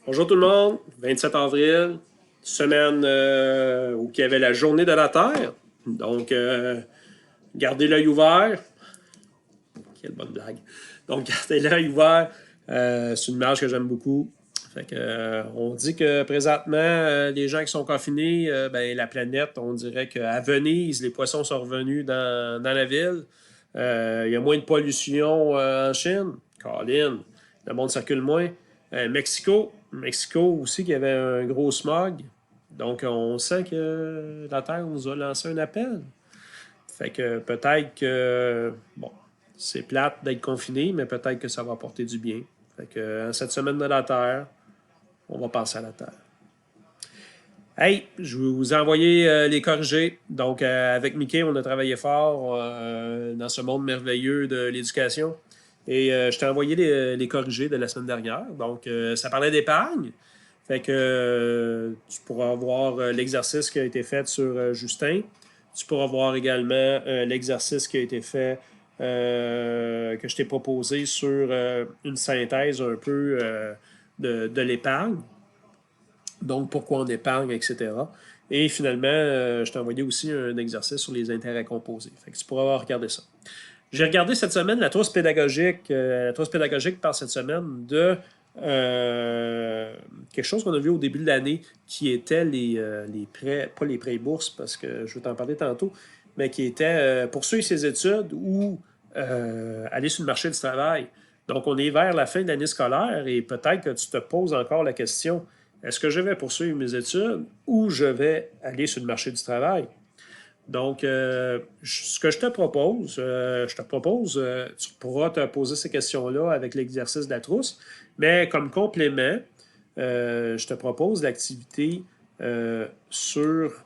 Bonjour tout le monde, 27 avril, semaine où il y avait la journée de la Terre. Donc, gardez l'œil ouvert. Quelle bonne blague. Donc, gardez l'œil ouvert. C'est une image que j'aime beaucoup. Fait que, on dit que présentement, les gens qui sont confinés, ben, la planète, on dirait qu'à Venise, les poissons sont revenus dans la ville. Il y a moins de pollution en Chine. Colin, le monde circule moins. Mexico aussi, qui avait un gros smog. Donc, on sent que la Terre nous a lancé un appel. Fait que peut-être que, bon, c'est plate d'être confiné, mais peut-être que ça va apporter du bien. Fait que, cette semaine de la Terre, on va passer à la Terre. Hey, je vous ai envoyé les corrigés. Donc, avec Mickey, on a travaillé fort dans ce monde merveilleux de l'éducation. Et je t'ai envoyé les corrigés de la semaine dernière. Donc, ça parlait d'épargne. Fait que tu pourras voir l'exercice qui a été fait sur Justin. Tu pourras voir également l'exercice qui a été fait, que je t'ai proposé sur une synthèse un peu de l'épargne. Donc, pourquoi on épargne, etc. Et finalement, je t'ai envoyé aussi un exercice sur les intérêts composés. Fait que tu pourras regarder ça. J'ai regardé cette semaine la trousse pédagogique. La trousse pédagogique parle cette semaine de quelque chose qu'on a vu au début de l'année, qui était les prêts, pas les prêts bourses, parce que je vais t'en parler tantôt, mais qui était poursuivre ses études ou aller sur le marché du travail. Donc, on est vers la fin de l'année scolaire et peut-être que tu te poses encore la question, est-ce que je vais poursuivre mes études ou je vais aller sur le marché du travail? Donc, ce que tu pourras te poser ces questions-là avec l'exercice de la trousse, mais comme complément, je te propose l'activité sur...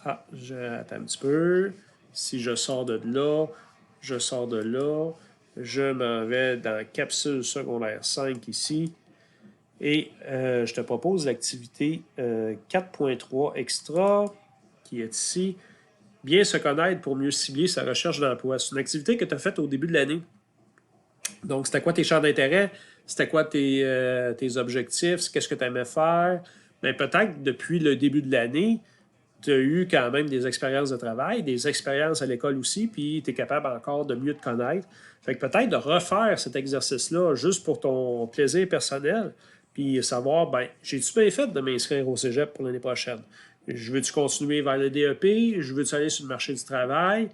attends un petit peu. Si je sors de là, je sors de là, je m'en vais dans capsule secondaire 5 ici, et je te propose l'activité 4.3 extra, qui est ici. Bien se connaître pour mieux cibler sa recherche d'emploi. C'est une activité que tu as faite au début de l'année. Donc, c'était quoi tes champs d'intérêt? C'était quoi tes objectifs? Qu'est-ce que tu aimais faire? Mais peut-être depuis le début de l'année, tu as eu quand même des expériences de travail, des expériences à l'école aussi, puis tu es capable encore de mieux te connaître. Fait que peut-être de refaire cet exercice-là juste pour ton plaisir personnel, puis savoir, ben, j'ai-tu bien fait de m'inscrire au cégep pour l'année prochaine? Je veux-tu continuer vers le DEP? Je veux-tu aller sur le marché du travail?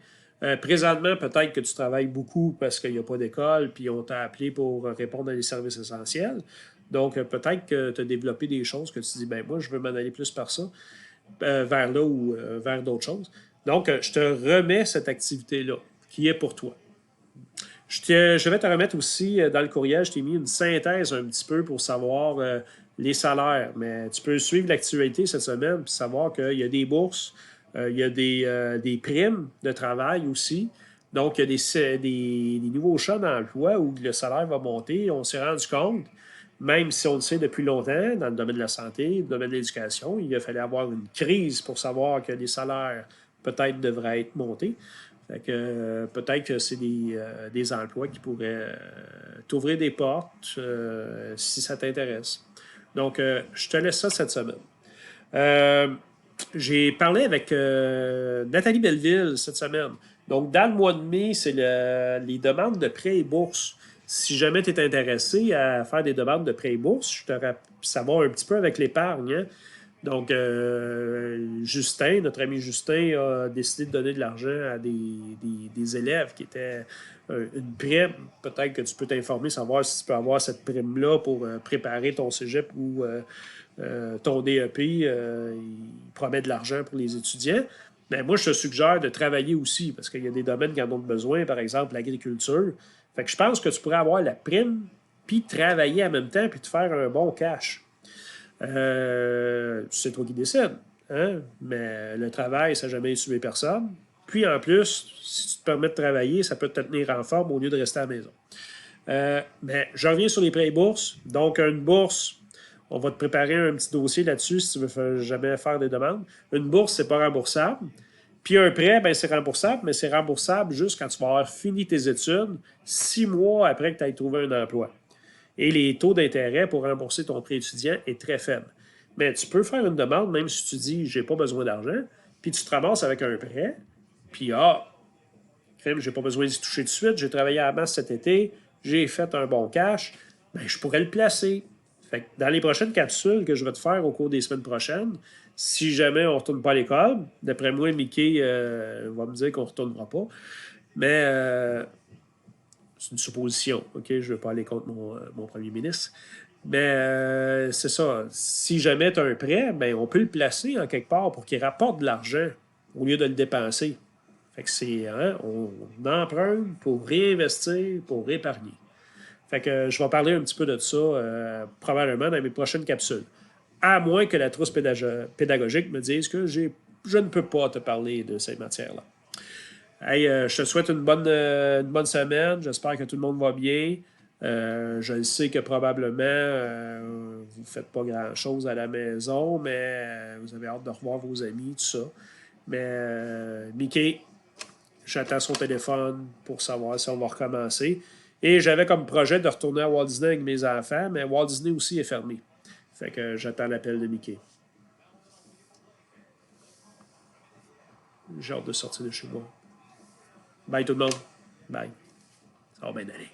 Présentement, peut-être que tu travailles beaucoup parce qu'il n'y a pas d'école, puis on t'a appelé pour répondre à des services essentiels. Donc, peut-être que tu as développé des choses que tu dis, ben moi, je veux m'en aller plus par ça, vers là ou vers d'autres choses. Donc, je te remets cette activité-là, qui est pour toi. Je vais te remettre aussi dans le courriel, je t'ai mis une synthèse un petit peu pour savoir les salaires. Mais tu peux suivre l'actualité cette semaine et savoir qu'il y a des bourses, il y a des primes de travail aussi. Donc, il y a des nouveaux champs d'emploi où le salaire va monter. On s'est rendu compte, même si on le sait depuis longtemps, dans le domaine de la santé, le domaine de l'éducation, il a fallu avoir une crise pour savoir que les salaires peut-être devraient être montés. Fait que peut-être que c'est des emplois qui pourraient t'ouvrir des portes si ça t'intéresse. Donc, je te laisse ça cette semaine. Euh, j'ai parlé avec Nathalie Belleville cette semaine. Donc, dans le mois de mai, c'est les demandes de prêts et bourses. Si jamais tu es intéressé à faire des demandes de prêts et bourses, ça va un petit peu avec l'épargne. Hein? Donc, Justin, notre ami Justin, a décidé de donner de l'argent à des élèves qui étaient une prime. Peut-être que tu peux t'informer, savoir si tu peux avoir cette prime-là pour préparer ton cégep ou ton DEP. Il promet de l'argent pour les étudiants. Mais moi, je te suggère de travailler aussi parce qu'il y a des domaines qui en ont besoin, par exemple l'agriculture. Fait que je pense que tu pourrais avoir la prime, puis travailler en même temps, puis te faire un bon cash. C'est toi qui décides. Hein? Mais le travail, ça n'a jamais tué personne. Puis en plus, si tu te permets de travailler, ça peut te tenir en forme au lieu de rester à la maison. Mais je reviens sur les prêts et bourses. Donc, une bourse, on va te préparer un petit dossier là-dessus si tu veux jamais faire des demandes. Une bourse, c'est pas remboursable. Puis un prêt, ben, c'est remboursable, mais c'est remboursable juste quand tu vas avoir fini tes études, 6 mois après que tu aies trouvé un emploi. Et les taux d'intérêt pour rembourser ton prêt étudiant est très faible. Mais tu peux faire une demande, même si tu dis j'ai pas besoin d'argent, puis tu te ramasses avec un prêt, puis j'ai pas besoin d'y toucher tout de suite, j'ai travaillé à la masse cet été, j'ai fait un bon cash, ben, je pourrais le placer. Fait que dans les prochaines capsules que je vais te faire au cours des semaines prochaines, si jamais on ne retourne pas à l'école, d'après moi, Mickey va me dire qu'on ne retournera pas. Mais c'est une supposition, OK? Je ne veux pas aller contre mon premier ministre. Mais c'est ça. Si jamais tu as un prêt, ben, on peut le placer en quelque part pour qu'il rapporte de l'argent au lieu de le dépenser. Fait que c'est, hein, on emprunte pour réinvestir, pour épargner. Fait que je vais parler un petit peu de ça probablement dans mes prochaines capsules. À moins que la trousse pédagogique me dise que je ne peux pas te parler de ces matières-là. Hey, je te souhaite une bonne semaine. J'espère que tout le monde va bien. Je sais que probablement vous ne faites pas grand-chose à la maison, mais vous avez hâte de revoir vos amis, tout ça. Mais Mickey, j'attends son téléphone pour savoir si on va recommencer. Et j'avais comme projet de retourner à Walt Disney avec mes enfants, mais Walt Disney aussi est fermé. Fait que j'attends l'appel de Mickey. J'ai hâte de sortir de chez moi. Bye tout le monde. Bye. Ça va bien aller.